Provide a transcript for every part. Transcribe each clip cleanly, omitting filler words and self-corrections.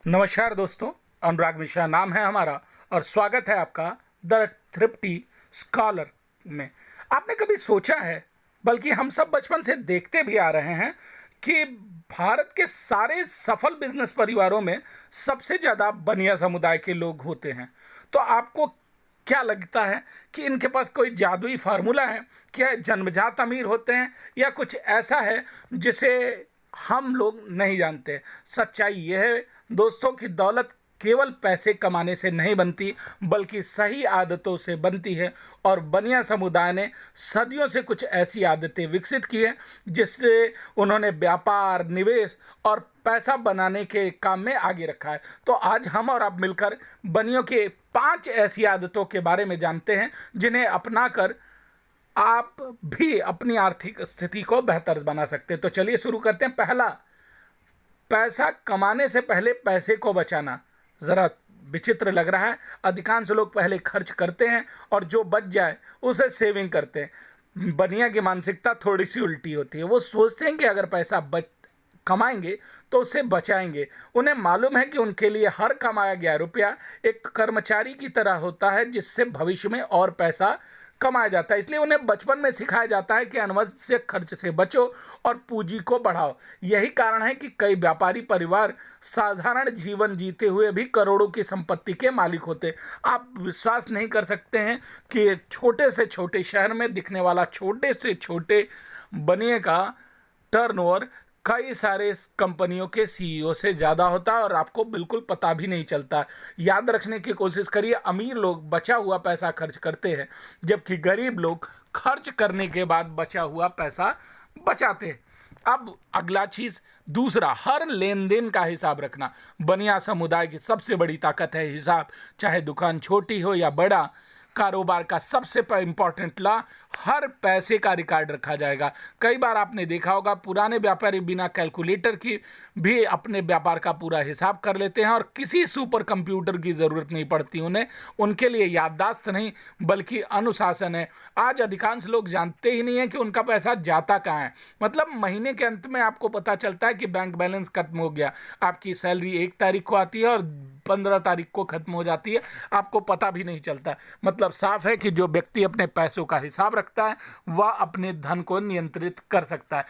नमस्कार दोस्तों, अनुराग मिश्रा नाम है हमारा और स्वागत है आपका द थ्रिफ्टी स्कॉलर में। आपने कभी सोचा है, बल्कि हम सब बचपन से देखते भी आ रहे हैं कि भारत के सारे सफल बिजनेस परिवारों में सबसे ज़्यादा बनिया समुदाय के लोग होते हैं। तो आपको क्या लगता है कि इनके पास कोई जादुई फार्मूला है? क्या जन्मजात अमीर होते हैं या कुछ ऐसा है जिसे हम लोग नहीं जानते? सच्चाई यह है दोस्तों कि दौलत केवल पैसे कमाने से नहीं बनती, बल्कि सही आदतों से बनती है। और बनिया समुदाय ने सदियों से कुछ ऐसी आदतें विकसित की हैं जिससे उन्होंने व्यापार, निवेश और पैसा बनाने के काम में आगे रखा है। तो आज हम और आप मिलकर बनियों के 5 ऐसी आदतों के बारे में जानते हैं जिन्हें अपनाकर आप भी अपनी आर्थिक स्थिति को बेहतर बना सकते हैं। तो चलिए शुरू करते हैं। पहला, पैसा कमाने से पहले पैसे को बचाना। ज़रा विचित्र लग रहा है, अधिकांश लोग पहले खर्च करते हैं और जो बच जाए उसे सेविंग करते हैं। बनिया की मानसिकता थोड़ी सी उल्टी होती है। वो सोचते हैं कि अगर पैसा कमाएंगे तो उसे बचाएंगे। उन्हें मालूम है कि उनके लिए हर कमाया गया रुपया एक कर्मचारी की तरह होता है जिससे भविष्य में और पैसा कमाया जाता है। इसलिए उन्हें बचपन में सिखाया जाता है कि अनावश्यक खर्च से बचो और पूंजी को बढ़ाओ। यही कारण है कि कई व्यापारी परिवार साधारण जीवन जीते हुए भी करोड़ों की संपत्ति के मालिक होते। आप विश्वास नहीं कर सकते हैं कि छोटे से छोटे शहर में दिखने वाला छोटे से छोटे बनिए का टर्नओवर कई सारे कंपनियों के सीईओ से ज़्यादा होता है और आपको बिल्कुल पता भी नहीं चलता। याद रखने की कोशिश करिए, अमीर लोग बचा हुआ पैसा खर्च करते हैं जबकि गरीब लोग खर्च करने के बाद बचा हुआ पैसा बचाते हैं। अब अगला चीज़, दूसरा, हर लेन देन का हिसाब रखना। बनिया समुदाय की सबसे बड़ी ताकत है हिसाब। चाहे दुकान छोटी हो या बड़ा, कारोबार का सबसे इंपॉर्टेंट लॉ, हर पैसे का रिकॉर्ड रखा जाएगा। कई बार आपने देखा होगा पुराने व्यापारी बिना कैलकुलेटर की भी अपने व्यापार का पूरा हिसाब कर लेते हैं और किसी सुपर कंप्यूटर की ज़रूरत नहीं पड़ती उन्हें। उनके लिए याददाश्त नहीं बल्कि अनुशासन है। आज अधिकांश लोग जानते ही नहीं है कि उनका पैसा जाता कहाँ है। मतलब महीने के अंत में आपको पता चलता है कि बैंक बैलेंस खत्म हो गया। आपकी सैलरी 1 तारीख को आती है और 15 तारीख को खत्म हो जाती है, आपको पता भी नहीं चलता। मतलब साफ है कि जो व्यक्ति अपने पैसों का हिसाब रखता है वह अपने धन को नियंत्रित कर सकता है।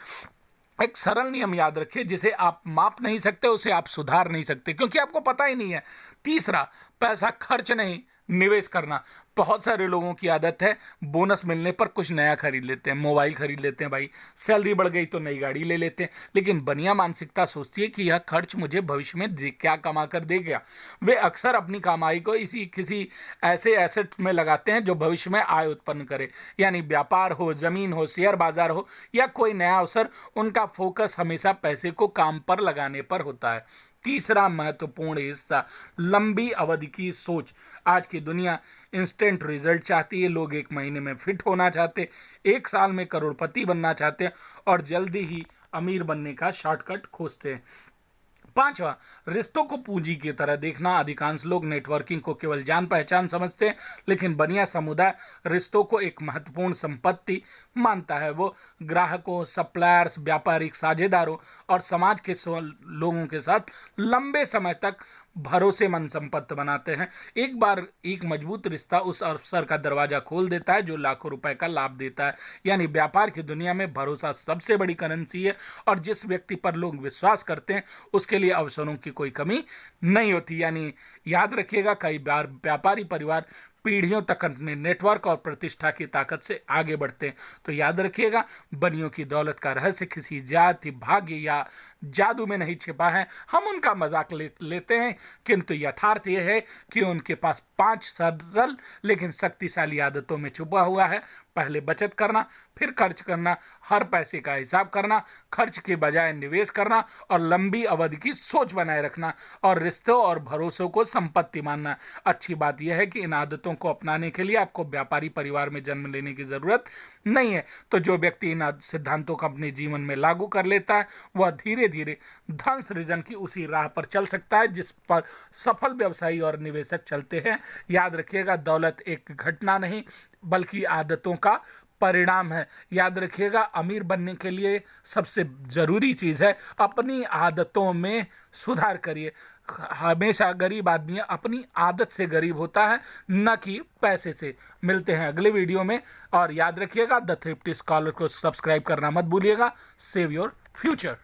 एक सरल नियम याद रखिए, जिसे आप माप नहीं सकते उसे आप सुधार नहीं सकते, क्योंकि आपको पता ही नहीं है। तीसरा, पैसा खर्च नहीं, निवेश करना। बहुत सारे लोगों की आदत है बोनस मिलने पर कुछ नया खरीद लेते हैं, मोबाइल खरीद लेते हैं, भाई सैलरी बढ़ गई तो नई गाड़ी ले लेते हैं। लेकिन बनिया मानसिकता सोचती है कि यह खर्च मुझे भविष्य में क्या कमा कर देगा। वे अक्सर अपनी कमाई को किसी ऐसे एसेट में लगाते हैं जो भविष्य में आय उत्पन्न करे, यानी व्यापार हो, जमीन हो, शेयर बाजार हो या कोई नया अवसर। उनका फोकस हमेशा पैसे को काम पर लगाने पर होता है। तीसरा महत्वपूर्ण हिस्सा, लंबी अवधि की सोच। आज की दुनिया इंस्टेंट रिजल्ट चाहती है। लोग 1 महीने में फिट होना चाहते, 1 साल में करोड़पति बनना चाहते हैं और जल्दी ही अमीर बनने का शॉर्टकट खोजते हैं। 5वां, रिश्तों को पूंजी की तरह देखना। अधिकांश लोग नेटवर्किंग को केवल जान पहचान समझते हैं, लेकिन बनिया समुदाय रिश्तों को एक महत्वपूर्ण संपत्ति मानता है। वो ग्राहकों, सप्लायर्स, व्यापारिक साझेदारों और समाज के लोगों के साथ लंबे समय तक भरोसेमंद संपत्ति बनाते हैं। एक बार एक मजबूत रिश्ता उस अवसर का दरवाजा खोल देता है जो लाखों रुपए का लाभ देता है। यानी व्यापार की दुनिया में भरोसा सबसे बड़ी करेंसी है और जिस व्यक्ति पर लोग विश्वास करते हैं उसके लिए अवसरों की कोई कमी नहीं होती। यानी याद रखिएगा, कई बार व्यापारी परिवार पीढ़ियों तक अपने नेटवर्क और प्रतिष्ठा की ताकत से आगे बढ़ते हैं। तो याद रखिएगा, बनियों की दौलत का रहस्य किसी जाति, भाग्य या जादू में नहीं छिपा है। हम उनका मजाक लेते हैं, किंतु यथार्थ यह है कि उनके पास 5 सरल लेकिन शक्तिशाली आदतों में छुपा हुआ है। पहले बचत करना, फिर खर्च करना, हर पैसे का हिसाब करना, खर्च के बजाय निवेश करना और लंबी अवधि की सोच बनाए रखना और रिश्तों और भरोसों को संपत्ति मानना। अच्छी बात यह है कि इन आदतों को अपनाने के लिए आपको व्यापारी परिवार में जन्म लेने की जरूरत नहीं है। तो जो व्यक्ति इन सिद्धांतों को अपने जीवन में लागू कर लेता है वह धीरे धीरे धन सृजन की उसी राह पर चल सकता है जिस पर सफल व्यवसायी और निवेशक चलते हैं। याद रखिएगा, दौलत एक घटना नहीं बल्कि आदतों का परिणाम है। याद रखिएगा, अमीर बनने के लिए सबसे जरूरी चीज है अपनी आदतों में सुधार करिए। हमेशा गरीब आदमी अपनी आदत से गरीब होता है, न कि पैसे से। मिलते हैं अगले वीडियो में, और याद रखिएगा द थ्रिफ्टी स्कॉलर को सब्सक्राइब करना मत भूलिएगा। Save your future.